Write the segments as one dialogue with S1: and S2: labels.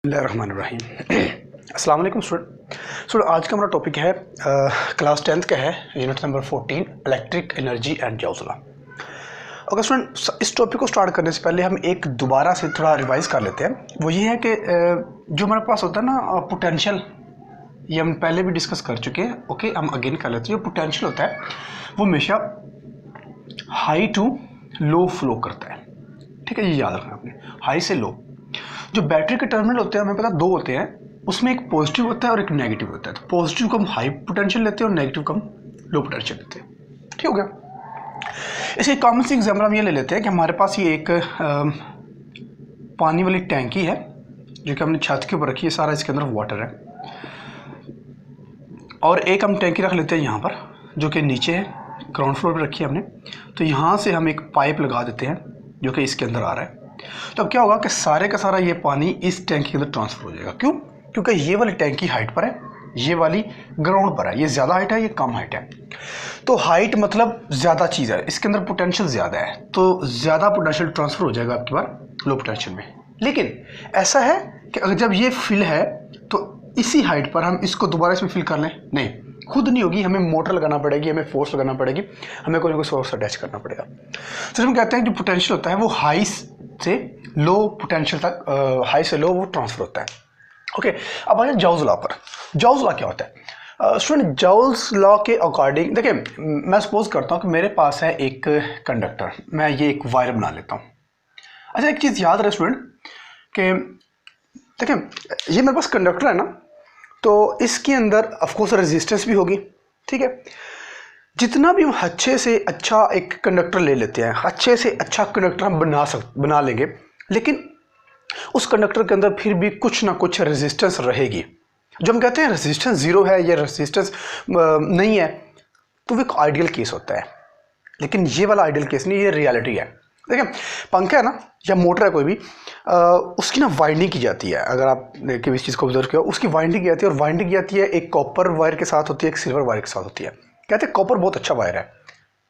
S1: बिस्मिल्लाहिर्रहमानिर्रहीम। अस्सलाम वालेकुम स्टूडेंट। आज का हमारा टॉपिक है क्लास 10th का है, unit number 14 electric energy and joules law. Okay student, इस टॉपिक को स्टार्ट करने से पहले हम एक दोबारा से थोड़ा रिवाइज कर लेते हैं। वो ये है कि जो हमारे पास होता है ना पोटेंशियल, ये हम पहले भी डिस्कस कर चुके हैं। ओके, हम अगेन कर लेते हैं। जो पोटेंशियल होता है वो हमेशा हाई टू लो फ्लो करता है। ठीक है, ये याद रखना आपने, हाई से लो। जो बैटरी के टर्मिनल होते हैं हमें पता दो होते हैं, उसमें एक पॉजिटिव होता है और एक नेगेटिव होता है। तो पॉजिटिव को हम हाई पोटेंशियल लेते हैं और नेगेटिव को हम लो पोटेंशियल लेते हैं। ठीक हो गया। इसके कॉमन सी एग्जाम्पल हम ये ले लेते हैं कि हमारे पास ये एक पानी वाली टैंकी है जो कि हमने छत के ऊपर रखी है, सारा इसके अंदर वाटर है। और एक हम टैंकी रख लेते हैं यहाँ पर जो कि नीचे है, ग्राउंड फ्लोर पर रखी है हमने। तो यहाँ से हम एक पाइप लगा देते हैं जो कि इसके अंदर आ रहा है। तो अब क्या होगा कि सारे का सारा ये पानी इस टैंकी के अंदर ट्रांसफर हो जाएगा। क्यों? क्योंकि ये वाली टैंकी हाइट पर है, ये वाली ग्राउंड पर है। ये ज़्यादा हाइट है, ये कम हाइट है। तो हाइट मतलब ज़्यादा चीज़ है, इसके अंदर पोटेंशियल ज़्यादा है, तो ज़्यादा पोटेंशियल ट्रांसफर हो जाएगा आपके पास लो पोटेंशियल में। लेकिन ऐसा है कि अगर जब ये फिल है तो इसी हाइट पर हम इसको दोबारा इसमें फिल कर लें, नहीं, खुद नहीं होगी, हमें मोटर लगाना पड़ेगी, हमें फोर्स लगाना पड़ेगी, हमें कोई ना कोई सोर्स अटैच करना पड़ेगा। तो हम कहते हैं जो पोटेंशियल होता है वो हाई से लो पोटेंशियल तक, हाई से लो वो ट्रांसफर होता है। ओके, अब आइए जॉल्स लॉ पर। जॉल्स लॉ क्या होता है स्टूडेंट? जॉल्स लॉ के अकॉर्डिंग देखिए, मैं सपोज करता हूँ कि मेरे पास है एक कंडक्टर, मैं ये एक वायर बना लेता हूँ। अच्छा, एक चीज़ याद रहे स्टूडेंट कि देखिए ये मेरे पास कंडक्टर है ना, तो इसके अंदर ऑफकोर्स रेजिस्टेंस भी होगी। ठीक है, जितना भी हम अच्छे से अच्छा एक कंडक्टर ले लेते हैं, अच्छे से अच्छा कंडक्टर हम बना लेंगे, लेकिन उस कंडक्टर के अंदर फिर भी कुछ ना कुछ रेजिस्टेंस रहेगी। जो हम कहते हैं रेजिस्टेंस जीरो है या रेजिस्टेंस नहीं है, तो वो एक आइडियल केस होता है। लेकिन ये वाला आइडियल केस नहीं, ये रियलिटी है। देखिए पंखा है ना या मोटर है कोई भी, उसकी ना वाइंडिंग की जाती है। अगर आप किसी चीज़ को ऑब्जर्व किया, उसकी वाइंडिंग की जाती है, और वाइंडिंग की जाती है एक कॉपर वायर के साथ होती है, एक सिल्वर वायर के साथ होती है। कहते हैं कॉपर बहुत अच्छा वायर है।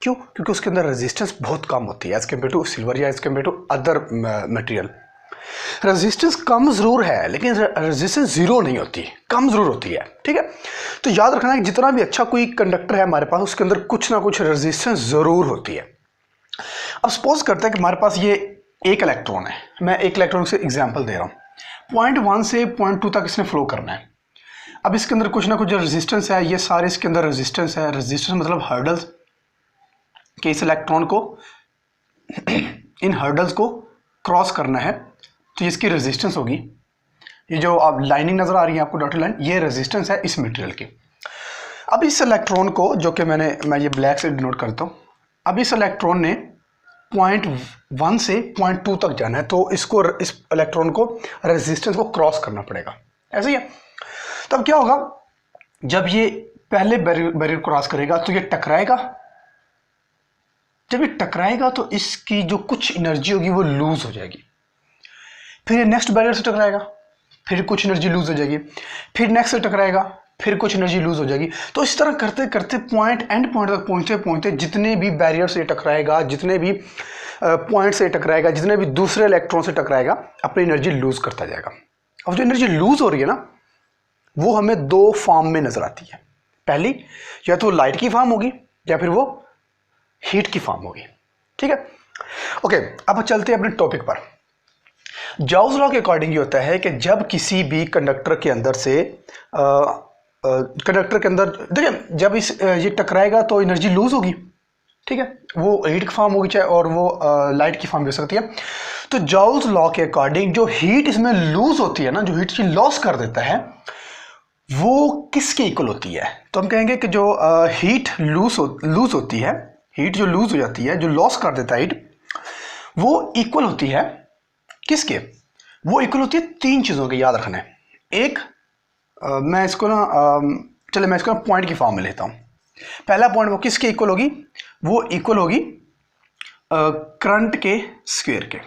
S1: क्यों? क्योंकि उसके अंदर रेजिस्टेंस बहुत कम होती है एज कम्पेयर टू सिल्वर या as compare to other material. Resistance कम ज़रूर है लेकिन रेजिस्टेंस ज़ीरो नहीं होती, कम ज़रूर होती है। ठीक है, तो याद रखना है कि जितना भी अच्छा कोई कंडक्टर है हमारे पास, उसके अंदर कुछ ना कुछ रेजिस्टेंस ज़रूर होती है। अब सपोज करते हैं कि हमारे पास ये एक इलेक्ट्रॉन है, मैं एक इलेक्ट्रॉन से एग्जांपल दे रहा हूँ। पॉइंट 1 से पॉइंट 2 तक इसने फ्लो करना है। अब इसके अंदर कुछ ना कुछ रेजिस्टेंस है, ये सारे इसके अंदर रेजिस्टेंस है। रेजिस्टेंस मतलब हर्डल्स, कि इस इलेक्ट्रॉन को इन हर्डल्स को क्रॉस करना है, तो इसकी रेजिस्टेंस होगी। ये जो आप लाइनिंग नजर आ रही है आपको डॉटेड लाइन, ये रेजिस्टेंस है इस मटेरियल की। अब इस इलेक्ट्रॉन को, जो कि मैं ये ब्लैक से डिनोट करता हूँ, अब इस इलेक्ट्रॉन ने पॉइंट 1 से पॉइंट 2 तक जाना है, तो इसको, इस इलेक्ट्रॉन को रेजिस्टेंस को क्रॉस करना पड़ेगा। ऐसे ही है। तब क्या होगा, जब ये पहले बैरियर क्रॉस करेगा तो ये टकराएगा। जब ये टकराएगा तो इसकी जो कुछ एनर्जी होगी वो लूज हो जाएगी। फिर ये नेक्स्ट बैरियर से टकराएगा, फिर कुछ एनर्जी लूज हो जाएगी, फिर नेक्स्ट से टकराएगा, फिर कुछ एनर्जी लूज हो जाएगी। तो इस तरह करते करते एंड पॉइंट तक पहुंचते पहुंचते जितने भी बैरियर से टकराएगा, जितने भी पॉइंट से टकराएगा, जितने भी दूसरे इलेक्ट्रॉन से टकराएगा, अपनी एनर्जी लूज करता जाएगा। अब जो एनर्जी लूज हो रही है ना, वो हमें दो फॉर्म में नजर आती है। पहली, या तो लाइट की फॉर्म होगी या फिर वो हीट की फॉर्म होगी। ठीक है, ओके, अब चलते हैं अपने टॉपिक पर। जॉल्स लॉ के अकॉर्डिंग ये होता है कि जब किसी भी कंडक्टर के अंदर से कंडक्टर के अंदर देखिए, जब ये टकराएगा तो एनर्जी लूज होगी। ठीक है, वो हीट की फॉर्म होगी चाहे, और वो लाइट की फॉर्म भी हो सकती है। तो जॉल्स लॉ के अकॉर्डिंग जो हीट इसमें लूज होती है ना, जो हीट की लॉस कर देता है, वो किसके इक्वल होती है? तो हम कहेंगे कि जो हीट लूज होती है, हीट जो लूज हो जाती है, जो लॉस कर देता है हीट, वो इक्वल होती है किसके? वो इक्वल होती है तीन चीज़ों के, याद रखना है। एक, मैं इसको ना पॉइंट की फॉर्म में लेता हूँ। पहला पॉइंट वो किसके इक्वल होगी? वो इक्वल होगी करंट के स्क्वायर के।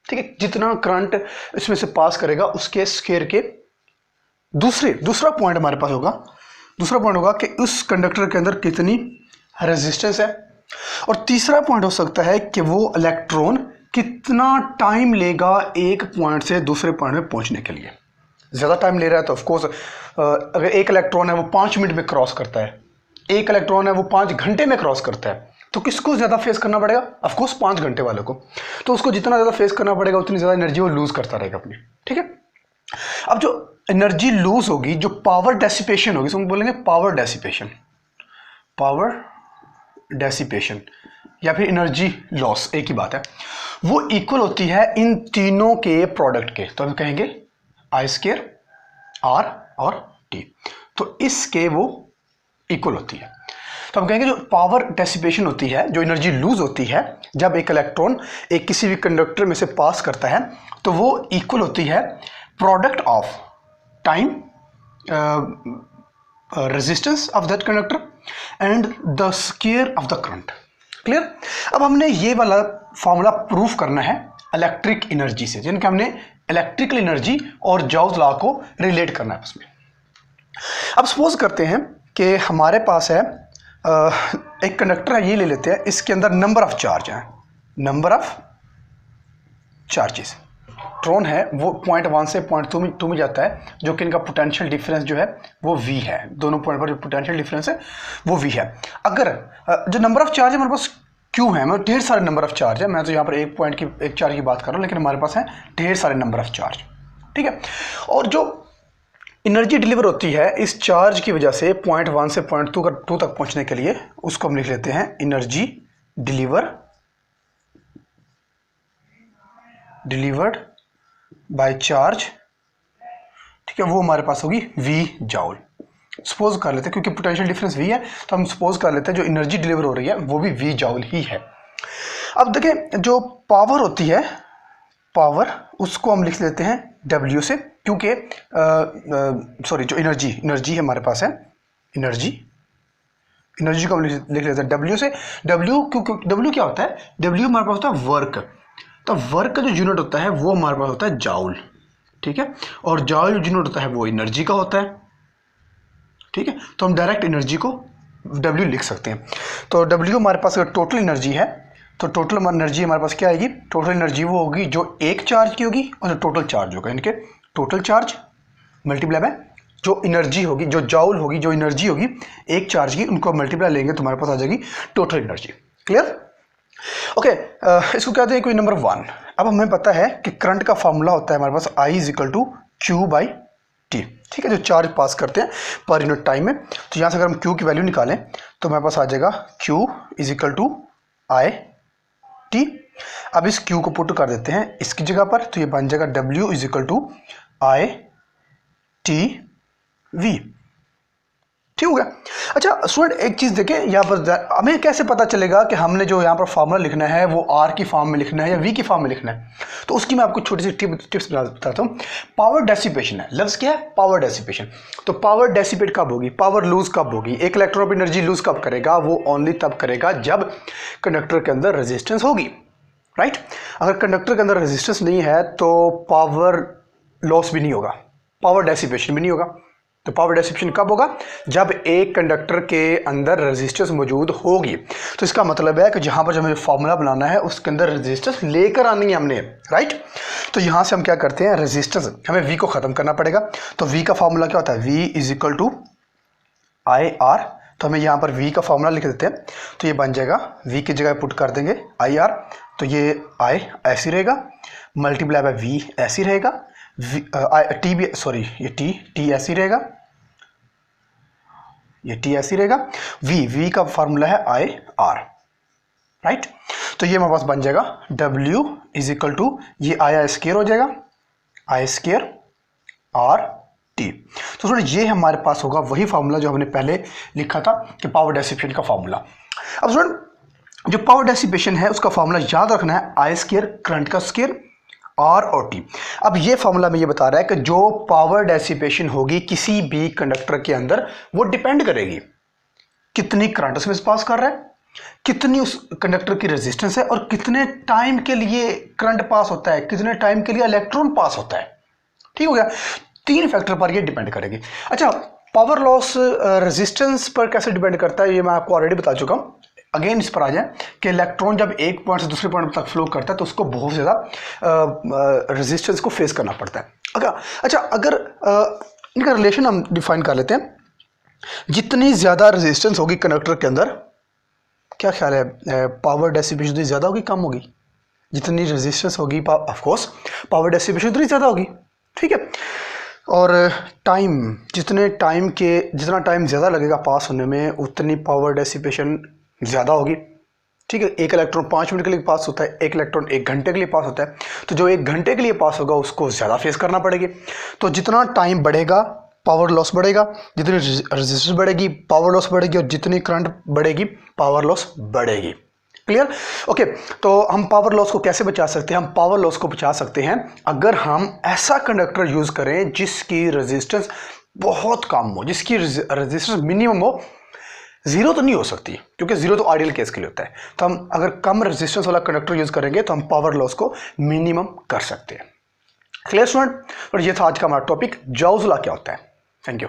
S1: ठीक है, जितना करंट इसमें से पास करेगा उसके स्क्वायर के। दूसरा पॉइंट हमारे पास होगा, दूसरा पॉइंट होगा कि उस कंडक्टर के अंदर कितनी रेजिस्टेंस है। और तीसरा पॉइंट हो सकता है कि वो इलेक्ट्रॉन कितना टाइम लेगा एक पॉइंट से दूसरे पॉइंट में पहुंचने के लिए। ज़्यादा टाइम ले रहा है तो ऑफकोर्स अगर एक इलेक्ट्रॉन है वो 5 मिनट में क्रॉस करता है, एक इलेक्ट्रॉन है वो 5 घंटे में क्रॉस करता है, तो किसको ज़्यादा फेस करना पड़ेगा? ऑफकोर्स 5 घंटे वाले को। तो उसको जितना ज़्यादा फेस करना पड़ेगा उतनी ज़्यादा एनर्जी वो लूज़ करता रहेगा अपनी, ठीक है। अब जो एनर्जी लूज होगी, जो पावर डेसिपेशन होगी, इसको बोलेंगे पावर डेसिपेशन, पावर डेसिपेशन या फिर एनर्जी लॉस, एक ही बात है। वो इक्वल होती है इन तीनों के प्रोडक्ट के, तो हम कहेंगे आई स्क्वायर, आर और टी। तो इसके वो इक्वल होती है। तो हम कहेंगे जो पावर डेसिपेशन होती है, जो एनर्जी लूज होती है जब एक इलेक्ट्रॉन एक किसी भी कंडक्टर में से पास करता है, तो वो इक्वल होती है product of time, resistance of that conductor and the square of the current. Clear? अब हमने ये वाला फॉर्मूला प्रूफ करना है इलेक्ट्रिक एनर्जी से, जिनके हमने इलेक्ट्रिकल एनर्जी और जॉल्स लॉ को रिलेट करना है उसमें। अब सपोज करते हैं कि हमारे पास है एक कंडक्टर है, ये ले लेते हैं, इसके अंदर नंबर ऑफ चार्ज हैं, नंबर ऑफ चार्जेस। इलेक्ट्रॉन है वो पॉइंट 1 से पॉइंट 2 में जाता है, जो कि इनका पोटेंशियल डिफरेंस जो है वो v है। दोनों पॉइंट पर जो पोटेंशियल डिफरेंस है वो v है। अगर जो नंबर ऑफ चार्ज है हमारे पास q है, मतलब ढेर सारे नंबर ऑफ चार्ज है, मैं तो यहाँ पर एक चार्ज की बात कर रहा हूँ, लेकिन हमारे पास है ढेर सारे नंबर ऑफ चार्ज, ठीक है। और जो एनर्जी डिलीवर होती है इस चार्ज की वजह से पॉइंट 1 से पॉइंट 2 तक पहुँचने के लिए, उसको हम लिख लेते हैं एनर्जी डिलीवर्ड बाय चार्ज, ठीक है। वो हमारे पास होगी v जॉल। सपोज कर लेते हैं, क्योंकि पोटेंशियल डिफरेंस v है तो हम सपोज कर लेते हैं जो एनर्जी डिलीवर हो रही है वो भी v जॉल ही है। अब देखें जो पावर होती है, पावर उसको हम लिख लेते हैं w से, क्योंकि सॉरी जो एनर्जी हमारे पास है, एनर्जी को हम लिख लेते हैं w से। क्योंकि w क्या होता है? w हमारे पास होता है वर्क, तो वर्क का जो यूनिट होता है वो हमारे पास होता है जाउल, ठीक है। और जाउल जो यूनिट होता है वो एनर्जी का होता है, ठीक है। तो हम डायरेक्ट एनर्जी को W लिख सकते हैं। तो W हमारे पास अगर टोटल एनर्जी है तो टोटल एनर्जी हमारे पास क्या आएगी? टोटल एनर्जी वो होगी जो एक चार्ज की होगी और जो टोटल चार्ज होगा, इनके टोटल चार्ज मल्टीप्लाई बाय जो एनर्जी होगी, जो जाउल होगी, जो एनर्जी होगी एक चार्ज की, उनको मल्टीप्लाई लेंगे तो हमारे पास आ जाएगी टोटल एनर्जी। क्लियर? ओके, इसको कहते हैं कोई नंबर 1। अब हमें पता है कि करंट का फॉर्मूला होता है हमारे पास I = Q/T, ठीक है, जो चार्ज पास करते हैं पर यूनिट टाइम में। तो यहाँ से अगर हम Q की वैल्यू निकालें तो हमारे पास आ जाएगा Q = I/T। अब इस Q को पुट कर देते हैं इसकी जगह पर, तो ये बन जाएगा W = I/T/V, ठीक हो गया। अच्छा स्टूडेंट एक चीज़ देखें, यहाँ पर हमें कैसे पता चलेगा कि हमने जो यहाँ पर फार्मूला लिखना है वो आर की फॉर्म में लिखना है या वी की फॉर्म में लिखना है? तो उसकी मैं आपको छोटी सी टिप्स बताता हूँ। पावर डेसिपेशन है, लफ्ज़ क्या है? Power dissipation. तो पावर डेसिपेट कब होगी, पावर लूज कब होगी, एक इलेक्ट्रॉन एनर्जी लूज कब करेगा? वो ओनली तब करेगा जब कंडक्टर के अंदर रेजिस्टेंस होगी, राइट। अगर कंडक्टर के अंदर रेजिस्टेंस नहीं है तो पावर लॉस भी नहीं होगा, पावर डेसिपेशन भी नहीं होगा। तो पावर डेसिपेशन कब होगा? जब एक कंडक्टर के अंदर रेजिस्टेंस मौजूद होगी। तो इसका मतलब है कि जहां पर हमें फॉर्मूला बनाना है उसके अंदर रेजिस्टेंस लेकर आनी है हमने, राइट। तो यहां से हम क्या करते हैं, रेजिस्टेंस हमें V को ख़त्म करना पड़ेगा। तो V का फॉर्मूला क्या होता है? V = IR। तो हमें यहाँ पर V का फॉर्मूला लिख देते हैं, तो ये बन जाएगा V की जगह पुट कर देंगे IR, तो ये I ऐसी रहेगा, मल्टीप्लाई बाय V ऐसी रहेगा, T भी, सॉरी ये T ऐसी रहेगा, ये T ऐसी रहेगा, V का फॉर्मूला है IR, राइट। तो ये हमारे पास बन जाएगा W = ये I² हो जाएगा, I² RT। तो थोड़ा ये हमारे पास होगा वही फार्मूला जो हमने पहले लिखा था कि पावर डेसिपेशन का फार्मूला। अब स्टूडेंट जो पावर डेसिपेशन है उसका फार्मूला याद रखना है, I² करंट का स्क्वायर R और T। अब ये फार्मूला में ये बता रहा है कि जो पावर डेसिपेशन होगी किसी भी कंडक्टर के अंदर वो डिपेंड करेगी कितनी करंट उसमें पास कर रहा है, कितनी उस कंडक्टर की रेजिस्टेंस है और कितने टाइम के लिए करंट पास होता है, कितने टाइम के लिए इलेक्ट्रॉन पास होता है, ठीक हो गया। 3 फैक्टर पर ये डिपेंड करेगी। अच्छा पावर लॉस रेजिस्टेंस पर कैसे डिपेंड करता है ये मैं आपको ऑलरेडी बता चुका हूँ। अगेन इस पर आ जाए कि इलेक्ट्रॉन जब एक पॉइंट से दूसरे पॉइंट तक फ्लो करता है तो उसको बहुत ज़्यादा रेजिस्टेंस को फेस करना पड़ता है। अच्छा, अगर इनका रिलेशन हम डिफाइन कर लेते हैं। जितनी ज़्यादा रेजिस्टेंस होगी कंडक्टर के अंदर, क्या ख्याल है पावर डेसिपेशन ज़्यादा होगी कम होगी? जितनी रेजिस्टेंस होगी ऑफ कोर्स पावर डेसिपेशन उतनी ज़्यादा होगी, ठीक है। और टाइम, जितना टाइम ज़्यादा लगेगा पास होने में उतनी पावर डेसिपेशन ज़्यादा होगी, ठीक है। एक इलेक्ट्रॉन 5 मिनट के लिए पास होता है, एक इलेक्ट्रॉन 1 घंटे के लिए पास होता है, तो जो 1 घंटे के लिए पास होगा उसको ज़्यादा फेस करना पड़ेगी। तो जितना टाइम बढ़ेगा पावर लॉस बढ़ेगा, जितनी रेजिस्टेंस बढ़ेगी पावर लॉस बढ़ेगी, और जितनी करंट बढ़ेगी पावर लॉस बढ़ेगी। क्लियर? ओके, तो हम पावर लॉस को कैसे बचा सकते हैं? हम पावर लॉस को बचा सकते हैं अगर हम ऐसा कंडक्टर यूज़ करें जिसकी रेजिस्टेंस बहुत कम हो, जिसकी रेजिस्टेंस मिनिमम हो। जीरो तो नहीं हो सकती क्योंकि जीरो तो आइडियल केस के लिए होता है। तो हम अगर कम रेजिस्टेंस वाला कंडक्टर यूज़ करेंगे तो हम पावर लॉस को मिनिमम कर सकते हैं। Clear student? और ये था आज का हमारा टॉपिक, जाउस लॉ क्या होता है। Thank you.